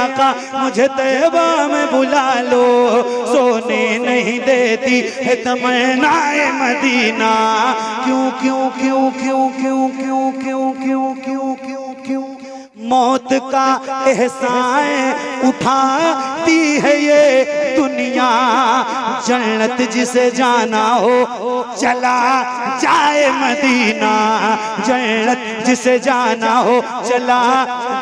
आका मुझे तैबा में बुला लो, सोने नहीं देती है तमन्नाए मदीना। क्यों क्यों क्यों क्यों क्यों क्यों क्यों क्यों क्यों क्यों क्यों मौत का एहसान उठाती है ये दुनिया। जन्नत जिसे जाना हो चला जाए मदीना, जन्नत जिसे जाना हो चला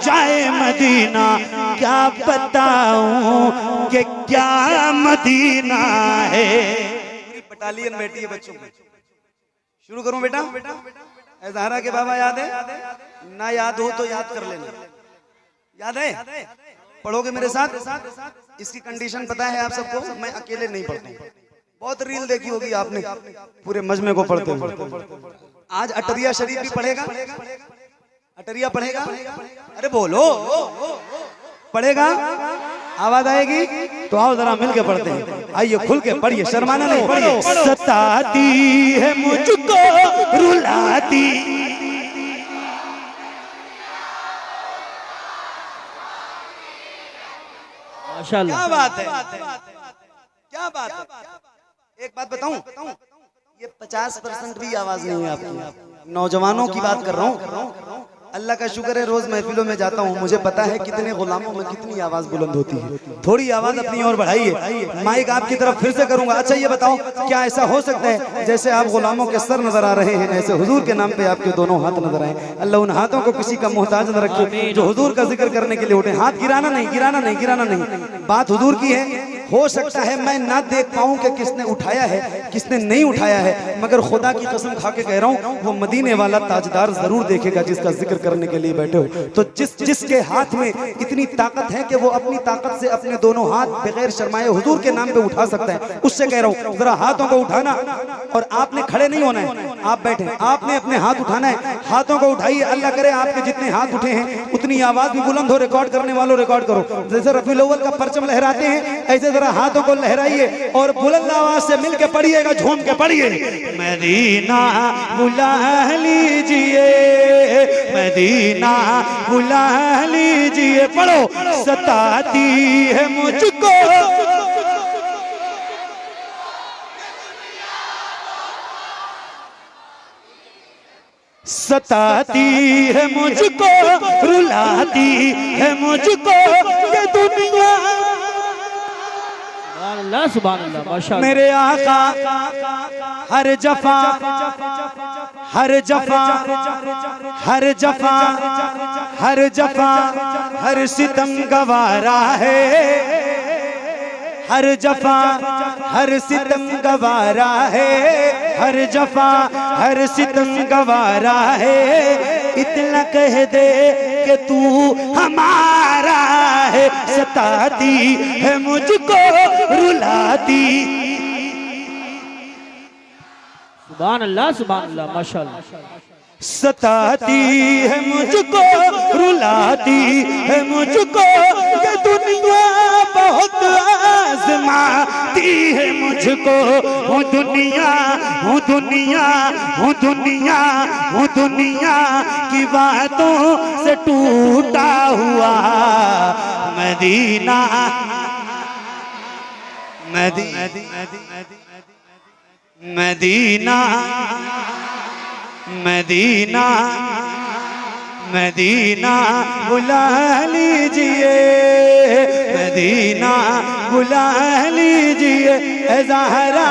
जाए मदीना। क्या बताऊं कि क्या मदीना है। बटालियन बैठी है बच्चों की। शुरू करूं बेटा? ज़हरा के बाबा याद है ना? याद हो तो याद कर लेना। याद है? पढ़ोगे मेरे साथ? इसकी कंडीशन पता है आप सबको? मैं अकेले नहीं पढ़ता हूं। बहुत रील देखी होगी आपने पूरे मजमे को पढ़ते हुए। आज अटरिया शरीफ भी पढ़ेगा। अटरिया पढ़ेगा? अरे बोलो, पढ़ेगा? आवाज आएगी तो आओ जरा मिलके पढ़ते हैं। आइए खुल के पढ़िए, शर्माना नहीं, पढ़िए। सताती है मुझको रुलाती, माशाअल्लाह। क्या बात है, क्या बात है। एक बात बताऊं, ये 50% भी आवाज नहीं है आपकी। नौजवानों की बात कर रहा हूँ। अल्लाह का शुक्र है रोज महफिलों में जाता हूँ, मुझे पता है कितने गुलामों में कितनी आवाज बुलंद होती है। थोड़ी आवाज अपनी और बढ़ाइए। माइक आपकी तरफ फिर से करूंगा। अच्छा ये बताओ, क्या ऐसा हो सकता है जैसे आप गुलामों के सर नजर आ रहे हैं, ऐसे हुजूर के नाम पे आपके दोनों हाथ नजर आए? अल्लाह उन हाथों को किसी का मोहताज न रखे जो हुजूर का जिक्र करने के लिए उठे। हाथ गिराना नहीं, गिराना नहीं, गिराना नहीं। बात हुजूर की है। हो सकता है मैं ना देख पाऊं कि किसने उठाया है किसने नहीं उठाया है, मगर खुदा की कसम खा के कह रहा हूं वो मदीने वाला ताजदार जरूर देखेगा जिसका जिक्र करने के लिए बैठे हो। तो जिसके हाथ में इतनी ताकत है कि वो अपनी ताकत से अपने दोनों हाथ बगैर शर्माए हुजूर के नाम पे उठा सकता है, उससे कह रहा हूं जरा हाथों को उठाना। और आपने खड़े नहीं होना है, आप बैठे, आपने अपने हाथ उठाना है। हाथों को उठाइए। अल्लाह करे आपके जितने हाथ उठे हैं उतनी आवाज भी बुलंद हो। रिकॉर्ड करने वालों रिकॉर्ड करो। जैसे रफीउल अव्वल का परचम लहराते हैं ऐसे जरा हाथों को लहराइए और बुलंद आवाज से मिलके पढ़िएगा, झूम के पढ़िए। मदीना बुला लीजिए, मदीना बुला लीजिए। पढ़ो। सताती है मुझको, सताती है मुझको, रुलाती है मुझको ये दुनिया। सुभान अल्लाह, माशाअल्लाह। मेरे आका हर जफा, हर जफा, हर जफा, हर जफा, हर सितम गवारा है। हर जफा हर सितम गवारा है, हर जफा हर सितम गवारा है। इतना कह दे कि तू हमारा है, सताती है मुझको, रुलाती। सुभान अल्लाह, माशाअल्लाह। सताती है मुझको, रुलाती है मुझको ये दुनिया, बहुत आजमाती है मुझको। हूँ दुनिया, हूँ दुनिया, हूँ दुनिया, हूँ दुनिया की बातों से टूटा हुआ। मदीना, मदीना, मदीना, मदीना बुला लीजिए, मदीना बुला लीजिए। ए ज़हरा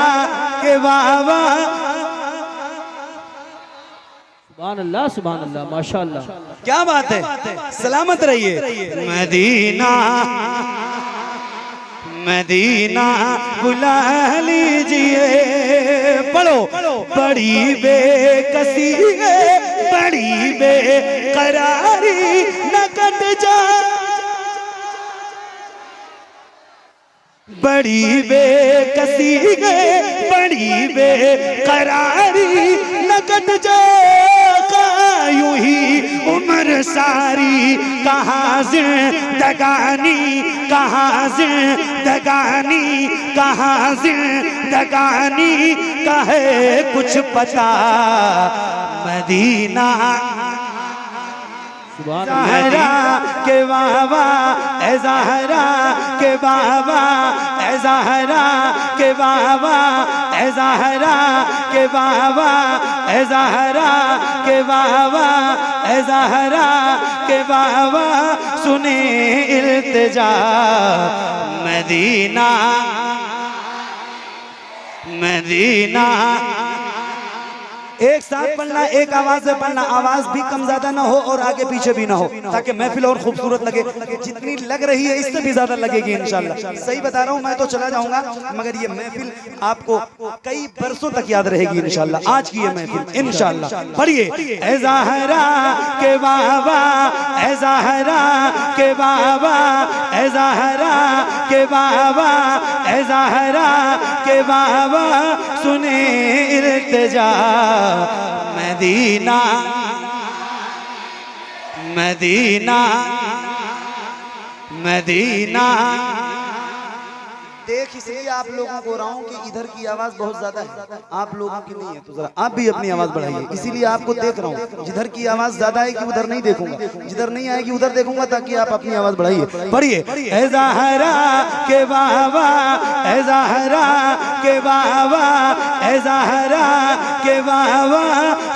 के बाबा। सुभान अल्लाह, माशाअल्लाह। क्या बात है, सलामत रहिए। मदीना, मदीना बुला लीजिए। पढ़ो। बड़ी बेकसी है, बड़ी बेकरारी न कट जा, बड़ी बेकसी है, बड़ी बेकरारी न कट जा। यूं ही उम्र सारी कहाँ जिंदगानी, कहाँ जिंदगानी, कहाँ जिंदगानी का है कुछ पता। मदीना, ज़हरा के बाबा ए ज़हरा के बाबा ए ज़हरा के बाबा ए ज़हरा के बाबा ए ज़हरा के बाबा ए ज़हरा के बाबा सुने इल्तिजा मदीना मदीना। एक साथ पढ़ना, एक आवाज से पढ़ना, आवाज भी कम ज्यादा ना हो और आगे पीछे भी ना हो, ताकि महफिल और खूबसूरत लगे। जितनी लग रही है इससे भी ज्यादा लगेगी इंशाल्लाह। सही बता रहा हूँ, मैं तो चला जाऊंगा मगर ये महफिल आपको कई बरसों तक याद रहेगी इंशाल्लाह। आज की ये महफिल इंशाल्लाह। पढ़िए ए ज़हरा के बाबा ए ज़हरा के बाबा ए ज़हरा के बाबा ए ज़हरा के बाबा सुने इल्तिजा मदीना मदीना मदीना। देख इसलिए आप लोगों को रहा हूं कि इधर की आवाज बहुत ज्यादा है, आप लोगों की नहीं है, तो जरा आप भी अपनी आवाज बढ़ाइए। इसीलिए आपको देख रहा हूं, जिधर की आवाज ज्यादा आएगी उधर नहीं देखूंगा, जिधर नहीं आएगी उधर देखूंगा, ताकि आप अपनी आवाज बढ़ाइए। पढ़िए ए ज़हरा के बाबा ए ज़हरा के बाबा ए ज़हरा के बाबा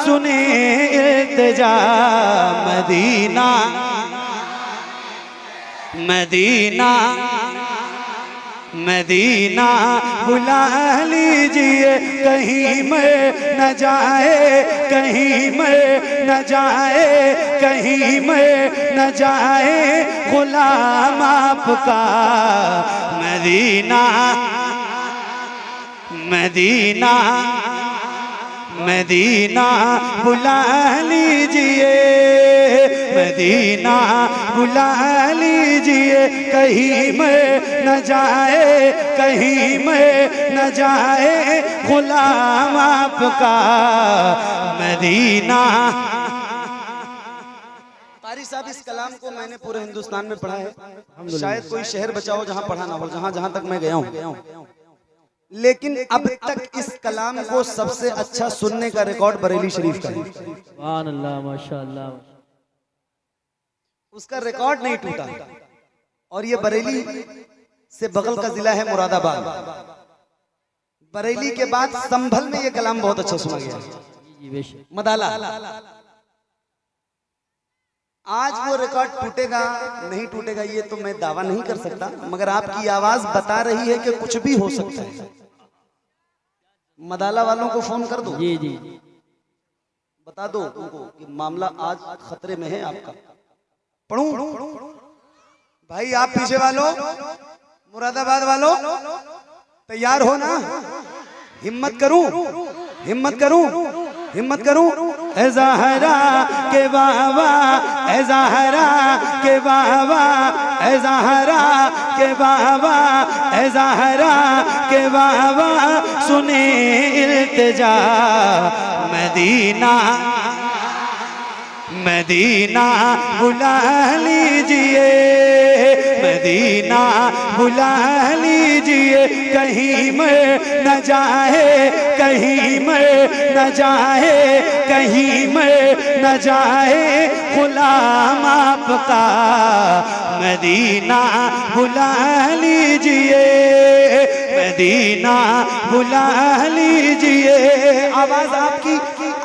सुने इल्तिजा मदीना मदीना मदीना। बुला लीजिए कहीं मैं न जाए, कहीं मैं न जाए, कहीं मैं न जाए गुलाम आपका मदीना मदीना मदीना। बुला लीजिए मदीना बुला लीजिए, कहीं में न जाए, कहीं में न जाए गुलाम आपका मदीना। कारी साहब, इस कलाम को मैंने पूरे हिंदुस्तान में पढ़ा है, शायद कोई शहर बचा हो जहां पढ़ा ना हो, जहां तक मैं गया हूं, लेकिन अब तक इस कलाम को सबसे अच्छा सुनने का रिकॉर्ड बरेली शरीफ का है। सुभान अल्लाह, माशाअल्लाह। उसका रिकॉर्ड नहीं टूटा। और ये बरेली से बगल का जिला है मुरादाबाद। बरेली के बाद संभल में ये कलाम बहुत अच्छा सुना गया, मदाला। आज वो रिकॉर्ड टूटेगा नहीं टूटेगा ये तो मैं दावा नहीं कर सकता, मगर आपकी आवाज बता रही है कि कुछ भी हो सकता है। मदाला वालों को फोन कर दो, जी जी, बता दो उनको कि मामला आज खतरे में है आपका। पढ़ूं भाई, आप पीछे वालों, मुरादाबाद वालों तैयार हो ना? हिम्मत करूं, हिम्मत करूं, हिम्मत करूं। ए ज़हरा के बाबा, ए ज़हरा के बाबा, ए ज़हरा के बाबा, ए ज़हरा के बाबा सुने इल्तिजा मदीना मदीना। बुला लीजिए मदीना बुला लीजिए, कहीं में न जाए, कहीं में न जाए, कहीं में न जाए गुलाम आपका मदीना। बुला लीजिए मदीना बुला लीजिए। आवाज आपकी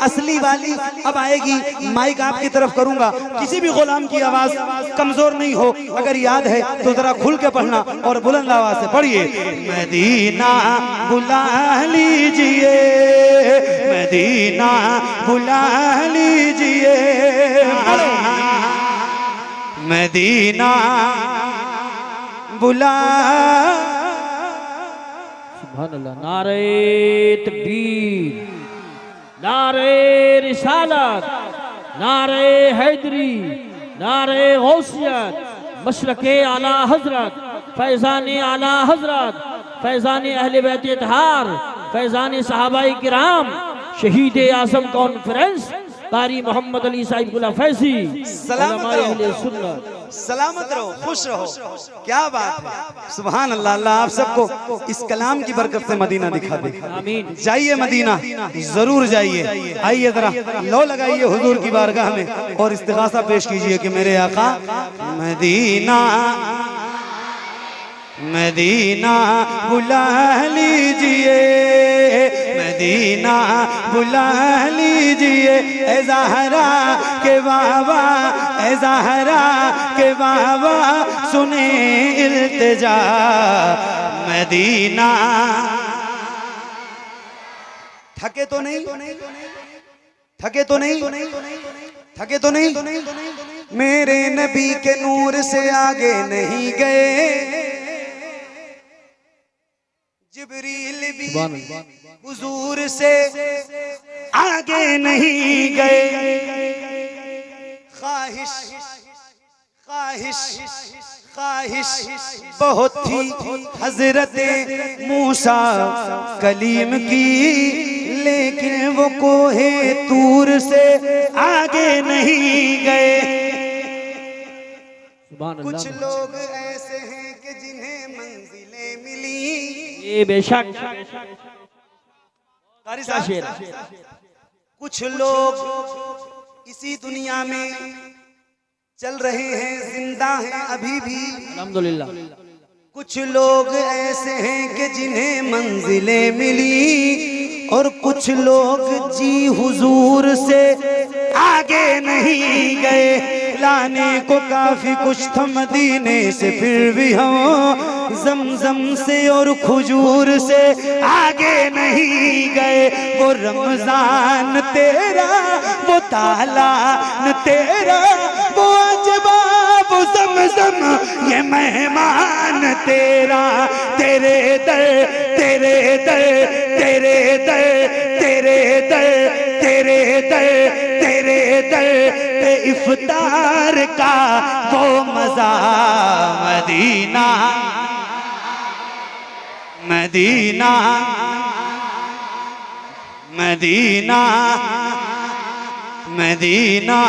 असली वाली अब आएगी, माइक आपकी तरफ करूंगा। किसी भी गुलाम की आवाज कमजोर नहीं हो, अगर याद है तो जरा खुल के पढ़ना और बुलंद आवाज से पढ़िए। मदीना बुला लीजिए, मदीना बुला लीजिए, मदीना बुला। सुभान अल्लाह। नारे तकबीर, नारे रिसालत, नारे हैदरी, नारे गौसियत, मशरके आला हजरत, फैजान आला हजरत, फैजान अहले बैत इत्हार, फैजान सहाबाए किराम, शहीद आज़म कॉन्फ्रेंस कारी मोहम्मद अली साहिब गुला फैजी, उलमाए अहले सुन्नत। सलामत रहो, खुश रहो। क्या बात है, सुभान अल्लाह। अल्लाह आप सबको इस कलाम की बरकत से मदीना दिखा दे। आमीन। जाइए मदीना, जरूर जाइए। आइए जरा लो लगाइए हुजूर की बारगाह में और इस्तिग़ासा पेश कीजिए कि मेरे आका मदीना मदीना बुला लीजिए, मदीना बुला लीजिए, ए ज़हरा के बाबा, ए ज़हरा के बाबा सुने इल्तिजा मदीना। थके तो नहीं, थके तो नहीं, थके तो नहीं, मेरे नबी के नूर से आगे नहीं गए, जिब्रील भी हुजूर से आगे नहीं गए। ख्वाहिश ख्वाहिश ख्वाहिश बहुत थी हजरत मूसा कलीम की, लेकिन वो कोहे तूर से आगे नहीं गए। कुछ लोग ऐसे हैं कि जिन्हें मंजिलें मिली, ये बेशक कुछ लोग इसी दुनिया में चल रहे हैं, जिंदा हैं अभी भी अल्हम्दुलिल्लाह। कुछ लोग ऐसे हैं कि जिन्हें मंजिलें मिली, और कुछ लोग जी हुजूर से आगे नहीं गए। लाने को काफी कुछ था मदीने से, फिर भी हम जमजम से और खजूर से आगे नहीं गए। वो रमजान तेरा, वो तालान तेरा, वो अजबा, वो जमजम, ये मेहमान तेरा। तेरे दर तेरे दर तेरे दर तेरे दर तेरे दर तेरे दर पे इफ्तार का वो मजा मदीना मदीना मदीना मदीना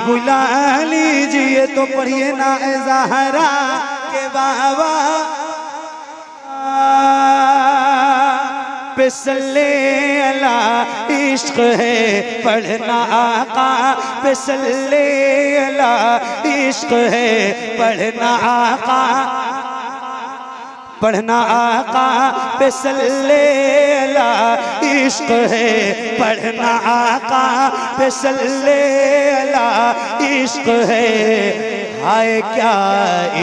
बुला लीजिए। तो पढ़िए ना ए ज़हरा के बाबा पे सल्ले अला, इश्क है पढ़ना आका पे सल्ले अला, इश्क है पढ़ना आका, पढ़ना आका पे सल्ले अला, इश्क है पढ़ना आका पे सल्ले अला, इश्क है। हाय क्या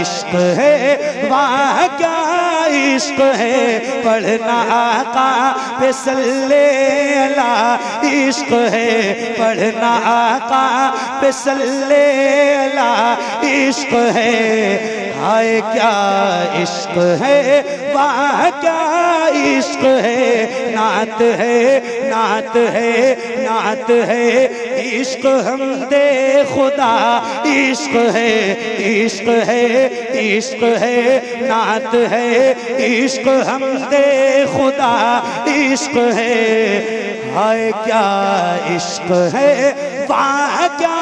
इश्क है, वाह क्या इश्क है, पढ़ना आका पे सल्ले अला, इश्क है पढ़ना आका पे सल्ले अला, इश्क है। हाय क्या इश्क है, वाह क्या इश्क है, नात है नात है नात है, इश्क हमदे खुदा, इश्क है इश्क है इश्क है, नात है इश्क हमदे खुदा, इश्क है। हाय क्या इश्क है, वाह क्या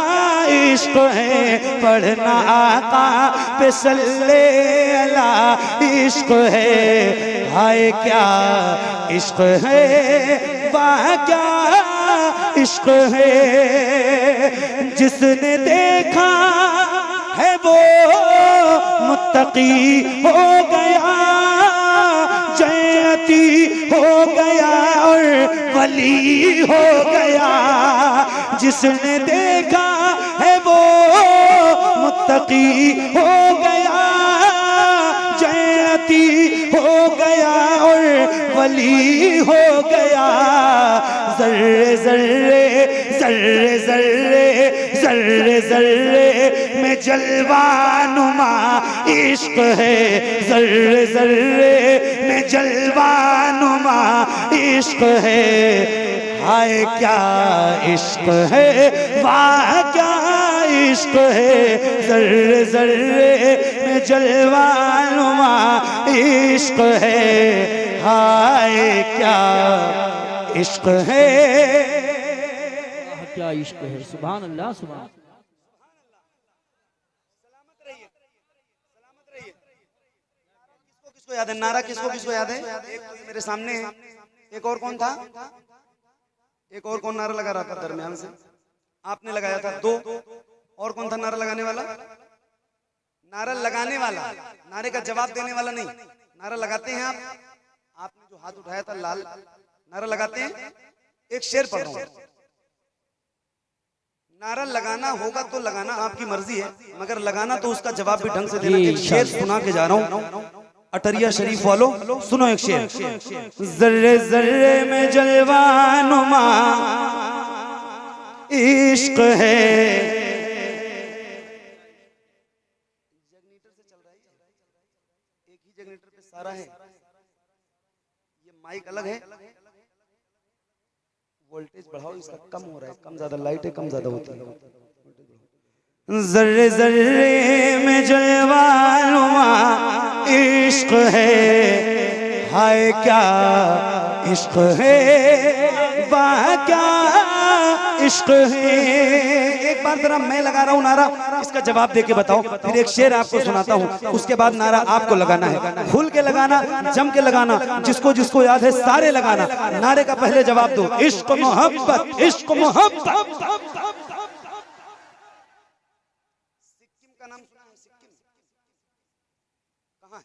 इश्क है, पढ़ना आका पे सल्ले अला, इश्क है। हाय क्या इश्क है, वाह क्या इश्क है, जिसने देखा है वो मुत्तकी हो गया, जन्नती हो गया और वली हो गया। जिसने देखा है वो मुत्तकी हो गया, जन्नती हो गया और वली हो गया। जर्रे जर्रे जर्रे जर्रे जर्रे जर्रे में जलवानुमा इश्क है, जर्रे जर्रे में जलवानुमा इश्क है। हाय क्या इश्क है, वाह क्या इश्क है, जर्रे जर्रे में जलवानुमा इश्क है। हाय क्या इश्क है, क्या इश्क है, सुभान अल्लाह सुभान। सलामत रहिए। किसको याद है नारा? किसको किसको याद है? एक तो मेरे सामने है, एक और कौन था? एक और कौन नारा लगा रहा था दरमियान से? आपने लगाया था। दो और कौन था नारा लगाने वाला? नारा लगाने वाला, नारे का जवाब देने वाला नहीं। नारा लगाते हैं आप। आपने जो हाथ उठाया था लाल, नारा लगाते हैं। एक शेर पढ़ रहा हूं। नारा लगाना होगा तो लगाना, आपकी मर्जी है, मगर लगाना तो उसका जवाब भी ढंग से देना। एक शेर सुना के जा रहा हूं अटरिया शरीफ वालों, सुनो एक शेर। जर्रे जर्रे में जलवानुमा इश्क है। जगनीटर से चल रहा है, एक ही जगनीटर पे सारा है। ये माइक अलग है, वोल्टेज बढ़ाओ, इसका कम हो रहा है, कम ज्यादा लाइट है, कम ज्यादा होती है। जर्रे जर्रे में जलवानुमा इश्क है, हाय क्या इश्क है, वाह क्या इश्क है। एक बार जरा मैं लगा रहा हूँ नारा, इसका जवाब दे के बताओ। फिर एक शेर आपको सुनाता हूँ, उसके बाद नारा आपको लगाना है। खुल के लगाना, जम के लगाना, जिसको जिसको याद है सारे लगाना। नारे का पहले जवाब दो, इश्क मोहब्बत, इश्क मोहब्बत। सिक्किम का नाम सुना है? सिक्किम कहाँ है?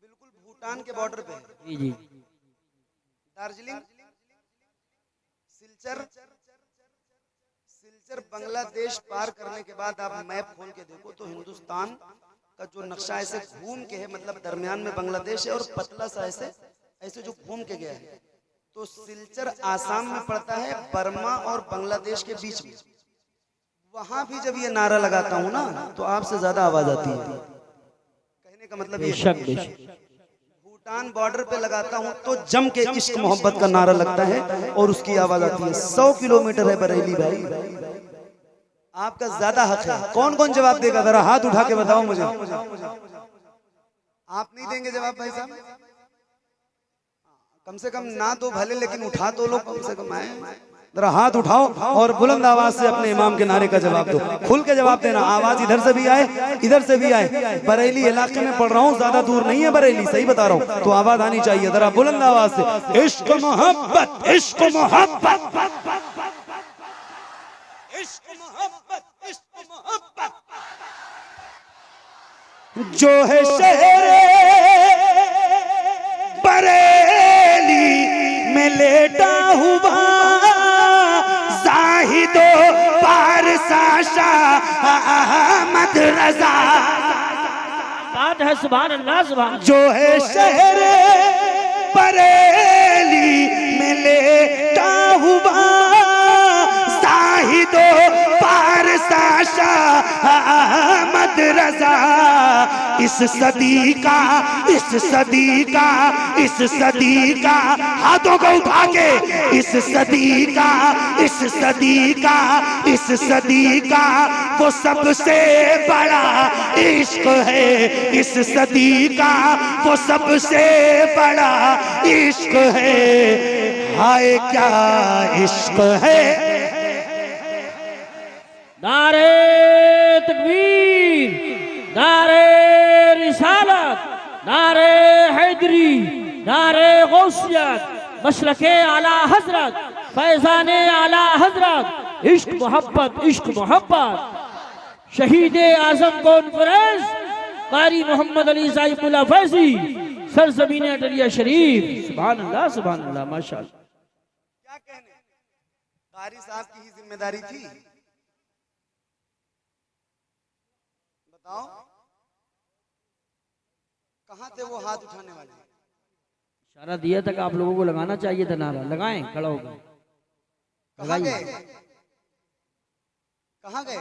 बिल्कुल भूटान के बॉर्डर पे है। जी जी। दार्जिलिंग, सिलचर, सिलचर बांग्लादेश पार करने के बाद आप मैप खोल के देखो तो हिंदुस्तान का जो नक्शा ऐसे घूम के है, मतलब दरमियान में बांग्लादेश है और पतला सा ऐसे ऐसे जो घूम के गया है। तो सिलचर आसाम में पड़ता है, बर्मा और बांग्लादेश के बीच में। वहां भी जब ये नारा लगाता हूं ना तो आपसे ज्यादा आवाज आती है। कहने का मतलब ये भूटान बॉर्डर पे लगाता हूं तो जम के इश्क मोहब्बत का नारा लगता है और उसकी आवाज आती है। 100 किलोमीटर है बरेली भाई, आपका ज्यादा हक है। कौन कौन जवाब देगा? जरा हाथ उठा के बताओ मुझे। आप नहीं देंगे जवाब भाई साहब? कम से कम ना दो भले, लेकिन उठा तो लो कम से कम। आए जरा हाथ उठाओ और बुलंद आवाज से अपने इमाम के नारे का जवाब दो। खुल के जवाब देना, आवाज इधर से भी आए, इधर से भी आए। बरेली इलाके में पढ़ रहा हूँ, ज्यादा दूर नहीं है बरेली, सही बता रहा हूँ, तो आवाज आनी चाहिए। जरा बुलंद आवाज से, इश्क मोहब्बत, इश्क मोहब्बत, इश्क मोहब्बत, इश्क मोहब्बत। जो है शहर बरेली में लेटा हुआ जाहिदो पारसा शाह अहमद रजा। बात है सुभान अल्लाह, सुभान। जो है शहर बरेली में लेटा हुआ जाहिदो पारसा शाह अहमद रजा। इस सदी का, इस सदी का, इस सदी का, हाथों को उठा के, इस सदी का, इस सदी का, इस सदी का वो सबसे बड़ा इश्क है। इस सदी का वो सबसे बड़ा इश्क है, हाय क्या इश्क है। नारे तकबीर, नारे रिसालत, नारे हैदरी, नारे गौसियत, मसलके आला हजरत, फैजाने आला हजरत। इश्क मोहब्बत, इश्क मोहब्बत। शहीद आजम कॉन्फ्रेंस कारी मोहम्मद अली साहिबुल्लाह फैजी, सरजमीन अटरिया शरीफ। सुभान अल्लाह, सुभान अल्लाह, माशाअल्लाह। क्या कहने, कारी साहब की ही जिम्मेदारी थी। बताओ कहां थे वो हाथ उठाने वाले? इशारा दिया था कि आप लोगों को लगाना चाहिए था नारा। लगाएं, खड़ा होकर कहां गए? कहां गए?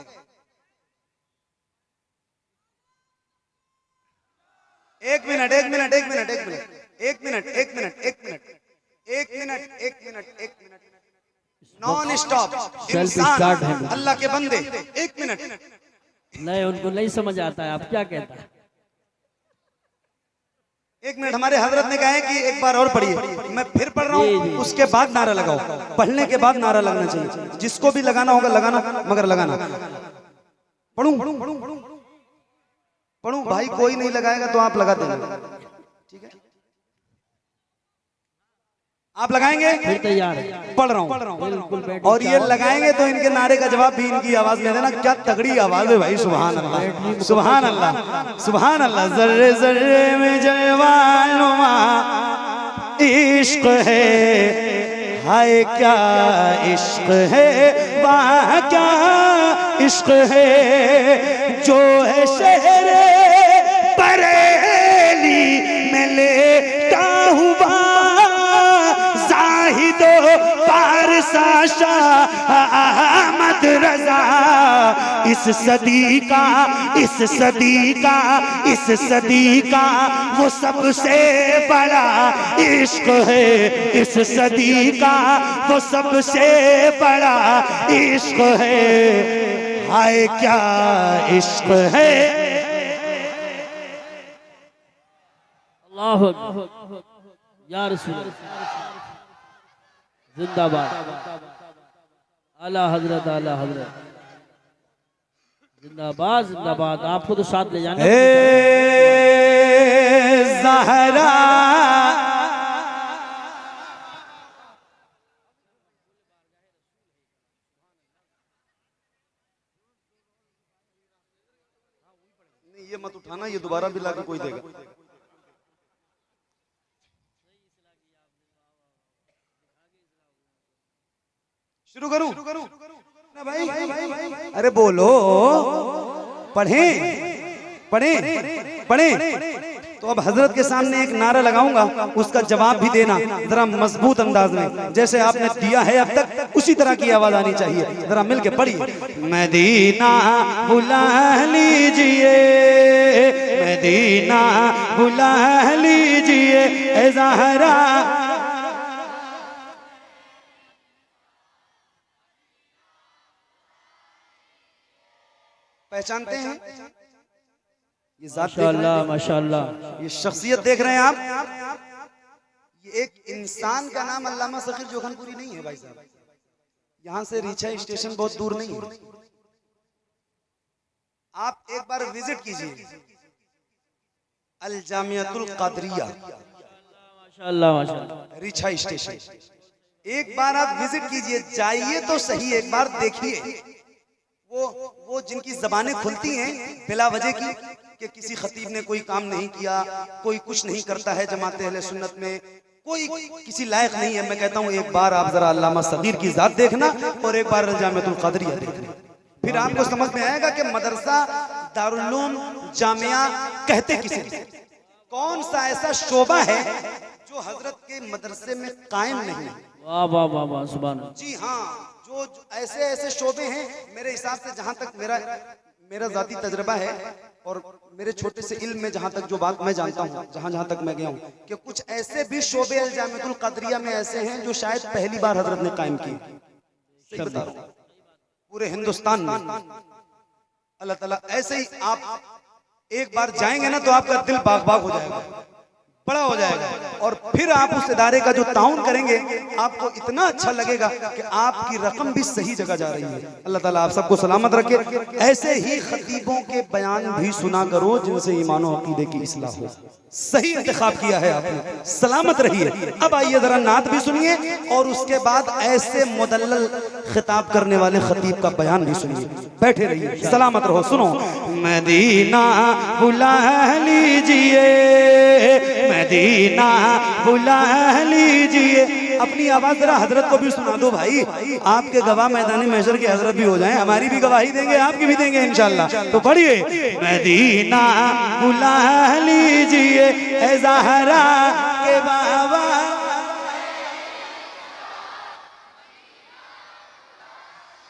एक मिनट, एक मिनट, एक मिनट, एक मिनट, एक मिनट, एक मिनट, एक मिनट, एक मिनट, एक मिनट, एक मिनट, नॉन स्टॉप। इंसान, अल्लाह के बंदे, एक मिनट। नहीं, उनको नहीं समझ आता है आप क्या कहता है। एक मिनट, हमारे हजरत ने कहा है कि एक बार और पढ़िए। मैं फिर पढ़ रहा हूँ, उसके बाद नारा लगाओ। पढ़ने के बाद नारा लगना चाहिए। जिसको भी लगाना होगा लगाना, मगर लगाना। पढ़ूं? पढ़ूं भाई? कोई नहीं लगाएगा तो आप लगा देना, ठीक है? आप लगाएंगे? फिर तैयार है। पढ़ रहा हूँ बिल्कुल बैठ और ये लगाएंगे तो इनके नारे का जवाब भी इनकी आवाज में देना। क्या तगड़ी आवाज है भाई, सुभान अल्लाह, सुभान अल्लाह, सुभान अल्लाह। जर्रे जर्रे में जलवानुमा इश्क है, हाय क्या इश्क है, वाह क्या इश्क है, जो है शहर बरेली में लेटा हुआ जाहिदो पारसा शाह अहमद रजा। इस सदी का, इस सदी का, इस सदी का वो सबसे बड़ा इश्क है, इस सदी का वो सबसे बड़ा इश्क है, हाय क्या इश्क है। अल्लाह अकबर, या रसूल, जिंदाबाद, आला हजरत, आला हजरत, जिंदाबाद, जिंदाबाद। आपको तो साथ ले जाना। ज़हरा नहीं, ये मत उठाना, ये दोबारा भी लाके कोई देगा। शुरू करूं ना भाई? अरे बोलो, पढ़ें पढ़ें पढ़ें। तो अब हजरत के सामने एक नारा लगाऊंगा, उसका जवाब भी देना जरा मजबूत अंदाज में, जैसे आपने दिया है अब तक उसी तरह की आवाज आनी चाहिए। जरा मिलके पढ़िए। मदीना बुला लीजिए, मदीना बुला लीजिए ए ज़हरा। पहचानते हैं ये जात? माशाअल्लाह, माशाअल्लाह। ये शख्सियत देख रहे हैं आप? ये एक इंसान का नाम अल्लामा ज़कीर जोखनपुरी नहीं है भाई साहब। यहां से रीछा स्टेशन बहुत दूर नहीं है। आप एक बार विजिट कीजिए अल जामियातुल कादरिया, माशाअल्लाह, माशाअल्लाह, रीछा स्टेशन। एक बार आप विजिट कीजिए, जाइए तो सही, एक बार देखिए। वो जिनकी जबानें खुलती हैं बिला वजह की कि किसी खतीब ने कोई काम नहीं किया, कोई कुछ नहीं करता है जमात अहले सुन्नत में, कोई किसी लायक नहीं है। मैं कहता हूँ एक बार आप जरा अल्लामा ज़कीर की जात देखना और एक बार जामियातुल कादरिया देखना, फिर आपको समझ में आएगा कि मदरसा दारुल उलूम जामिया कहते किसे, कौन सा ऐसा शोबा है जो हजरत के मदरसे में कायम नहीं है। वाह वाह वाह वाह, सुभान अल्लाह। जी हाँ, जो ऐसे ऐसे शोबे हैं, मेरे हिसाब से जहां तक मेरा जाती तजर्बा है और मेरे छोटे से इल्म में जहां तक जो बात मैं जानता हूं, जहां तक मैं गया हूं, कि कुछ ऐसे भी शोबे अल जामियातुल कादरिया में ऐसे हैं जो शायद पहली बार हजरत ने कायम किए। सही बता रहा हूं, पूरे हिंदुस्तान में। अल्लाह ताला ऐसे ही, आप एक बार जाएंगे ना तो आपका दिल बाग बाग हो जाएगा, बड़ा हो जाएगा, और फिर आप उस इदारे का जो ताउन करेंगे आपको इतना अच्छा लगेगा कि आपकी रकम भी सही जगह जा रही है। अल्लाह ताला आप सबको सलामत रखे। ऐसे ही खतीबों के बयान भी सुना करो जिनसे ईमान और अकीदे की इस्लाह हो। सही इंतखाब किया है आपने, सलामत रहिए। अब आइए जरा नात भी सुनिए और उसके बाद ऐसे मुदल्लल खिताब करने वाले खतीब का बयान भी सुनिए। बैठे रहिए, सलामत रहो। सुनो, मदीना बुला लीजिए, मदीना बुला लीजिए। अपनी आवाज जरा हजरत को भी सुना दो भाई, आपके गवाह मैदानी महशर के हजरत भी हो जाएं, हमारी भी गवाही देंगे, आपकी भी देंगे इंशाल्लाह। तो पढ़िए, मदीना बुला लीजिए ए ज़हरा के बाबा।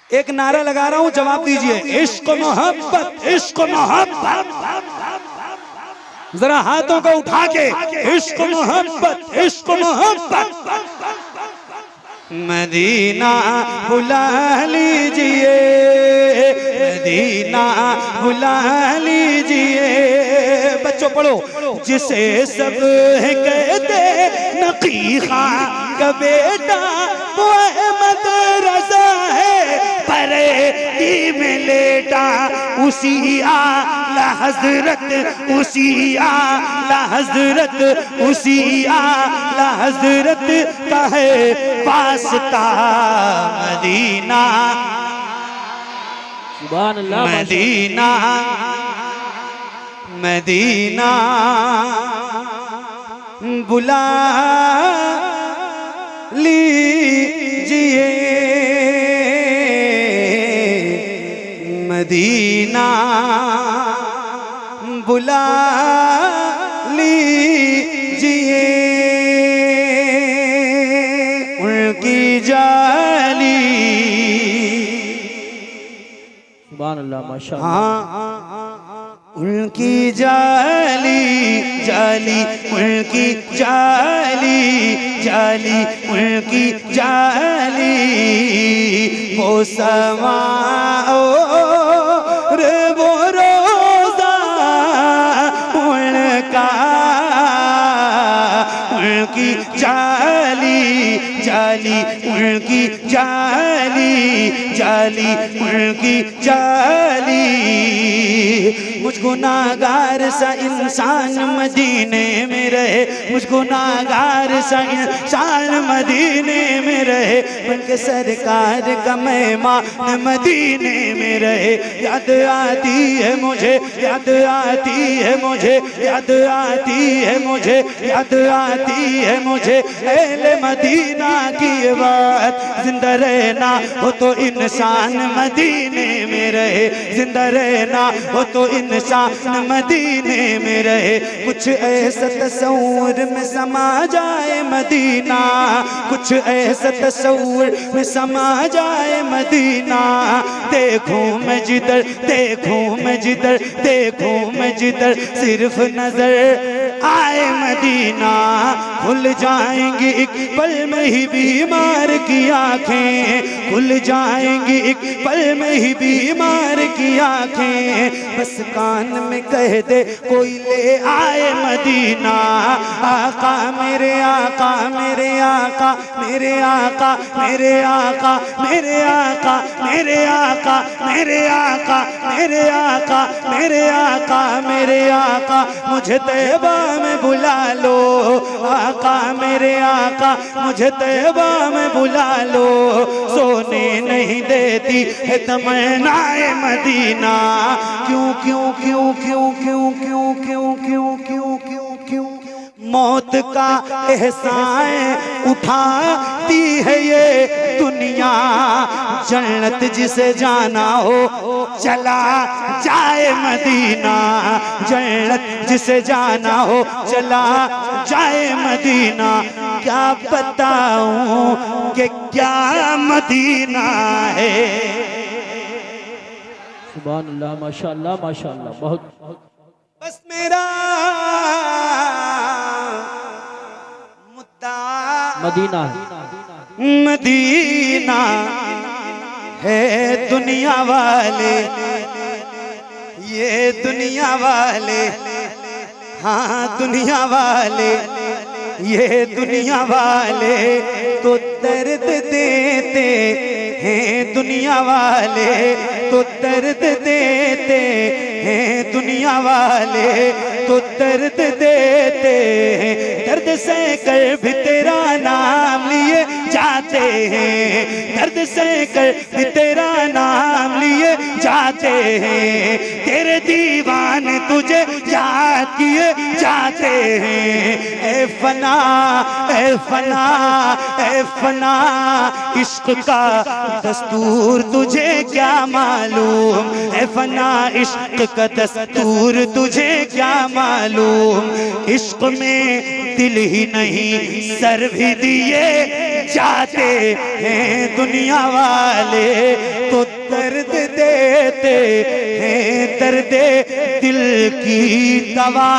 एक नारा लगा रहा हूं, जवाब दीजिए। इश्क मोहब्बत, इश्क मोहब्बत। जरा हाथों को उठा के, इश्क मोहब्बत, इश्क मोहब्बत। मदीना बुला लीजिए, मदीना बुला लीजिए। बच्चों पढ़ो, जिसे सब कहते नकी खां का बेटा वो अहमद रजा है, परेती में लेटा उसी आला हजरत, उसी आला हजरत, उसी आला हजरत का है वास्ता मदीना, सुभान अल्लाह, मदीना, मदीना बुला लीजिए, मदीना बुला लीजिए, उनकी जाली, सुभान अल्लाह, माशाअल्लाह, उनकी जाली जाली, उनकी जाली जाली, उनकी जाली वो समा और वो रोज़ा उनका, उनकी जाली जाली, उनकी जाली जाली, उनकी जाली मुझ गुनाहगार सा इंसान मदीने में रहे, मुझ गुनाहगार सा इंसान मदीने में रहे, बल्कि सरकार का मेहमान मदीने में रहे। याद आती है मुझे, याद आती है मुझे, याद आती है मुझे, याद आती है मुझे अहले मदीना की ये बात। जिंदा रहना हो तो इंसान मदीने में रहे, जिंदा रहना हो तो इंसान मदीने में रहे। कुछ ऐसा तस्वुर में समा जाए मदीना, कुछ ऐसा तस्वुर में समा जाए मदीना। देखूं मैं जिधर, देखूं मैं जिधर, देखूं मैं जिधर सिर्फ नजर आए मदीना। खुल जाएंगी एक पल में ही बीमार की आंखें, खुल जाएंगी एक पल में ही बीमार की आंखें। बस कान में कह दे कोई ले आए मदीना। आका मेरे आका, मेरे आका, मेरे आका, मेरे आका, मेरे आका, मेरे आका, मेरे आका, मेरे आका, मेरे आका, मेरे आका, मुझे तैबा में बुला लो। आका मेरे आका, मुझे तैबा में बुला लो। सोने नहीं देती है तमन्नाए मदीना। क्यों क्यों क्यों क्यों क्यों क्यों क्यों क्यों क्यों क्यों क्यों मौत का एहसान उठाती है ये दुनिया। जन्नत जिसे जाना हो चला जाए मदीना, जन्नत जिसे जाना हो चला जाए मदीना। क्या बताऊं कि क्या मदीना है। सुभान अल्लाह, माशाअल्लाह, माशाअल्लाह, बहुत बस मेरा मुद्दा मदीना है, मदीना है। दुनिया वाले, ये दुनिया वाले, हाँ दुनिया वाले, ये दुनिया वाले तो दर्द देते हैं। दुनिया वाले तो दर्द देते हैं, दुनिया वाले तो दर्द देते हैं। दर्द से कर भी तेरा नाम लिए जाते हैं, दर्द से कर भी तेरा नाम लिए जाते हैं। तेरे दीवाने तुझे याद किए जाते हैं। ए फना, ए फना, ए फना, इश्क का दस्तूर तुझे क्या मालूम। ए फना, इश्क का दस्तूर तुझे क्या मालूम। इश्क में दिल ही नहीं सर भी दिए जाते हैं। दुनिया वाले तो दर्द देते हैं, दर्द दिल की दवा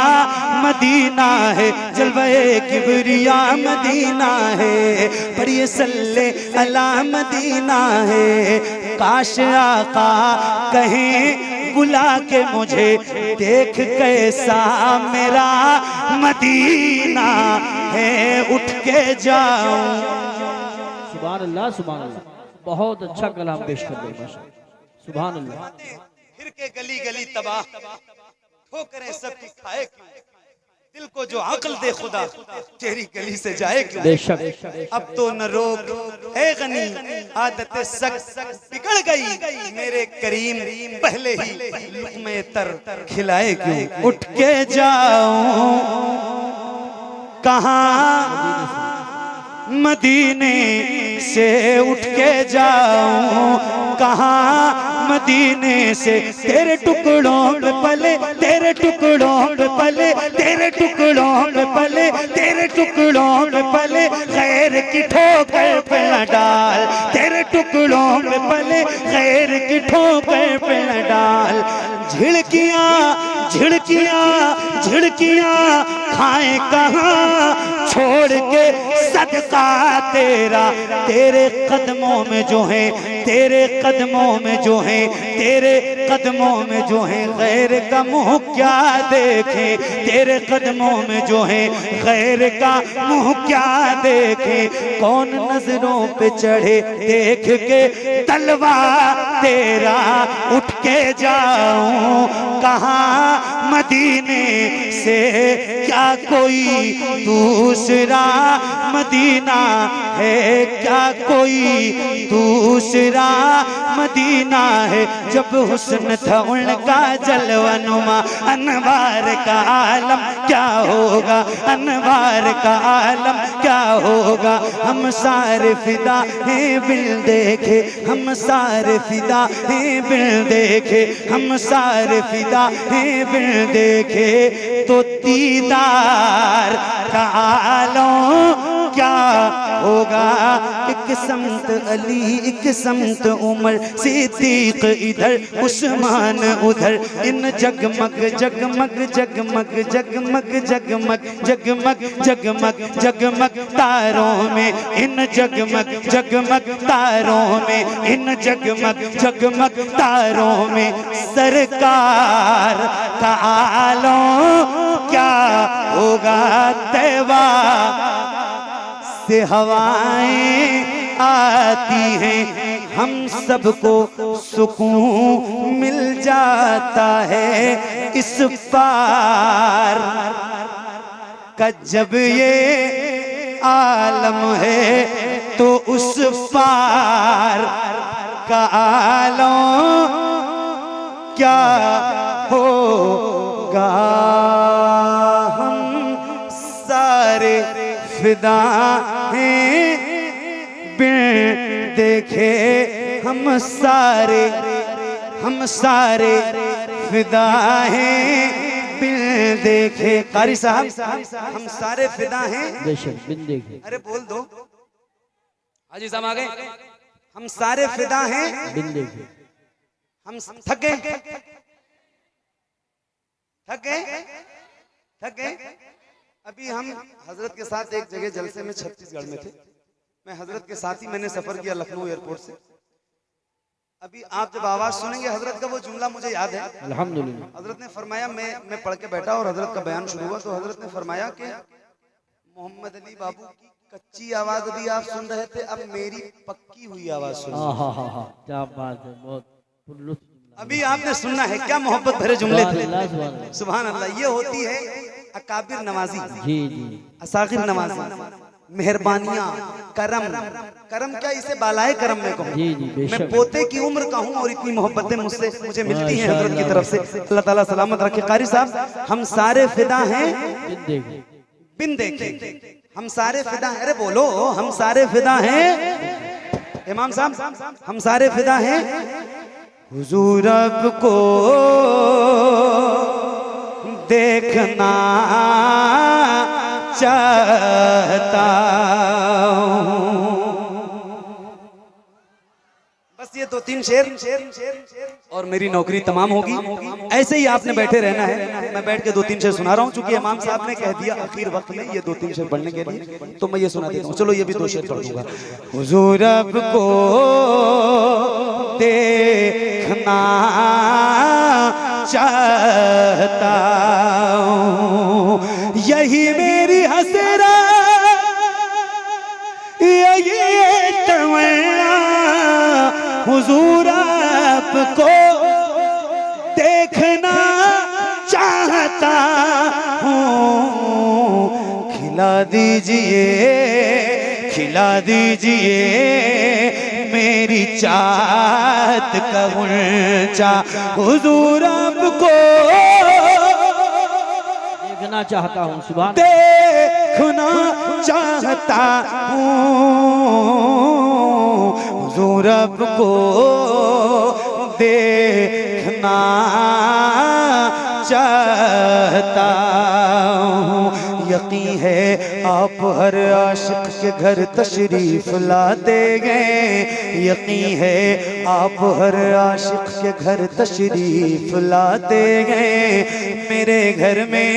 मदीना है। जलवे किबरिया मदीना है, पर ये सल्ले अला मदीना है। काश आका कहें बुला के मुझे, देख कैसा मेरा मदीना है, उठ के जाऊं। सुभान अल्लाह, सुभान अल्लाह। बहुत अच्छा कलाम पेश कर रहे हैं, सुभान अल्लाह। फिर के गली गली तबाह, ठोकरें सबकी खाए क्यों, दिल को जो अक्ल दे खुदा, तेरी गली से जाए क्यों। बेशक अब तो न रोक है गनी, आदत सख्त बिगड़ गई, मेरे करीम पहले ही लुक़्मे तर खिलाए क्यों। उठ के जाऊं कहाँ मदीने से, उठ के जाऊं कहाँ मदीने से, तेरे टुकड़ों पे पले, तेरे टुकड़ों पे पले, तेरे टुकड़ों पे पले, तेरे टुकड़ों पे पले, खैर की ठोकर पे न डाल, तेरे टुकड़ों पे पले, खैर की ठोकर पे न डाल। झिड़कियाँ झिड़कियाँ झिड़कियाँ खाए कहाँ, छोड़ के सदका तेरा, तेरे कदमों में जो है, तेरे कदमों में जो है, तेरे कदमों में जो है, गैर का मुँह क्या देखे, तेरे कदमों में जो है, गैर का मुँह क्या देखे। कौन नजरों पे चढ़े देख के तलवा तेरा, उठ के जाऊं कहाँ मदीने से, क्या कोई दूसरा मदीना है, क्या कोई दूसरा मदीना है। जब हुस्न था उनका जलवनुमा, अनवार का आलम क्या होगा, अनवार का आलम क्या होगा। हम सारे फिदा हैं बिन देखे, हम सारे फिदा हैं बिन देखे, हम सारे फिदा हैं बिन देखे। तो दीदार का आलम क्या होगा। एक समत अली, एक समत उमर, सिद्दीक इधर, उस्मान उधर, इन जगमग जगमग जगमग जगमग जगमग जगमग जगमग जगमग तारों में, इन जगमग जगमग तारों में, इन जगमग जगमग तारों में, सरकार का आलम क्या होगा। तैबा से हवाएं आती हैं, हम सबको सुकून मिल जाता है। इस पार का जब ये आलम है, तो उस पार का आलम क्या होगा। हम सारे फिदा हैं बिन देखे, हम सारे फिदा हैं बिन देखे। कारी साहब, हम सारे फिदा हैं बिन देखे। अरे बोल दो हाजी साहब आ गए। हम सारे फिदा हैं बिन देखे। हम थक गए, थक गए, थक गए। अभी हम हजरत के साथ एक जगह जलसे में छत्तीसगढ़ में थे। मैं हजरत के साथ ही मैंने सफर किया लखनऊ एयरपोर्ट से। अभी आप जब आवाज सुनेंगे हजरत का, वो जुमला मुझे याद है। अल्हम्दुलिल्लाह। हजरत ने फरमाया, मैं पढ़ के बैठा और हजरत का बयान शुरू हुआ, तो हजरत ने फरमाया कि मोहम्मद अली बाबू की कच्ची आवाज अभी आप सुन रहे थे, अब मेरी पक्की हुई आवाज सुनिए। क्या बात है, बहुत अभी आपने सुनना है, क्या मोहब्बत भरे जुमले थे। सुभान अल्लाह। ये होती है अकाबिर नवाजी, जी जी, असागिर नवाजी, मेहरबानियां, करम। करम क्या, इसे बालाए करम में कहूँ। जी जी, मैं पोते की उम्र का हूँ और इतनी मोहब्बतें मुझे मिलती हैं हजरत की तरफ से। अल्लाह ताला सलामत रखे। कारी साहब, हम सारे फिदा हैं बिन देखे, हम सारे फिदा हैं। अरे बोलो, हम सारे फिदा हैं। इमाम साहब, हम सारे फिदा हैं हुजूर को देखना चाहता हूँ। बस ये दो तीन शेर और मेरी नौकरी तमाम होगी। ऐसे ही आपने बैठे रहना है। मैं बैठ के दो तीन शेर सुना रहा हूँ, चूंकि इमाम साहब ने कह दिया आखिर वक्त में ये दो तीन शेर पढ़ने के लिए, तो मैं ये सुना देता हूँ। चलो ये भी दो शेर पढ़ दूंगा। हुजूर को देखना चाहता हूँ, यही मेरी हसरत, यही तमन्ना देखना चाहता हूँ, खिला दीजिए मेरी चाहत का गुंचा हुजूर आपको देखना चाहता हूँ। सुभान देखना चाहता हूँ, हुजूर आपको देखना चाहता हूँ। यकीन है आप हर आशिक के घर तशरीफ लाते गए, यकीन है आप हर आशिक के घर तशरीफ लाते गए। मेरे घर में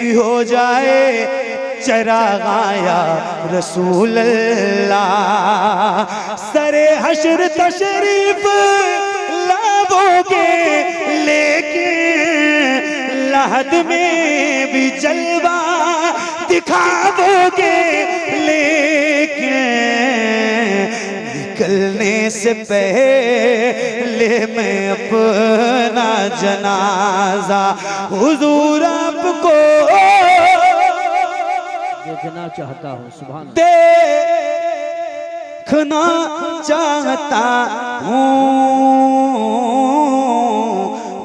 भी हो जाए चरागाया रसूल अल्लाह, सरे हश्र तशरीफ लाओगे लेकिन lahad में भी जलवा दिखाओगे, लेकिन निकलने से पहले मैं अपना जनाजा हुजूर आपको देखना चाहता हूँ। सुभान देखना चाहता हूँ,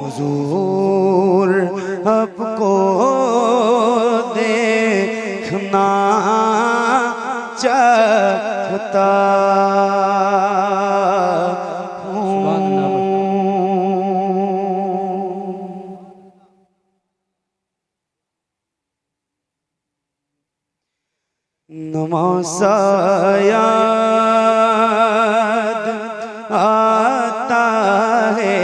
हुजूर आपको देखना चाहता नमाज़ याद आता है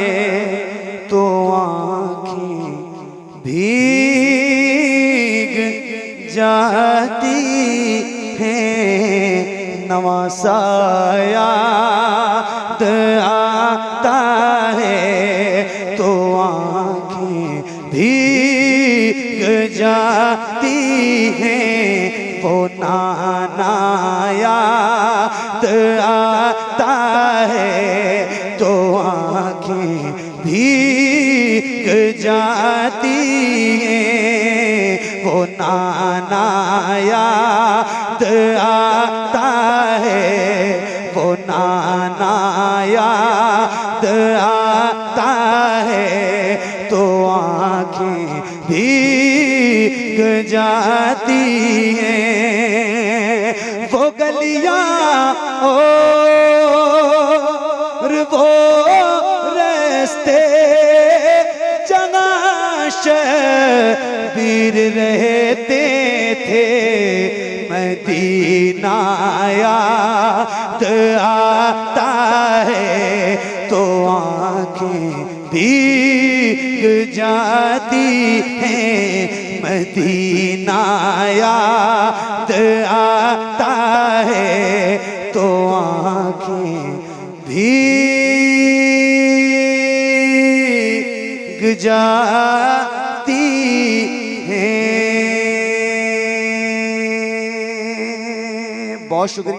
तो आँखें भीग जाती हैं, नमाज़ याद आता है तो आँखें भीग जाती हैं। वो नाना याद आता है तो आँखें भीग जाती हैं। वो नाना याद आता है, वो नाना याद आता है तो आँखें भीग जाती हैं। वो गलियां और वो रास्ते जहाँ शबीर रहते थे, मदीना याद आता है तो आँखें भीग जाती हैं। मदीना याद आता है तो आँखें भीग जाती हैं। बहुत शुक्रिया।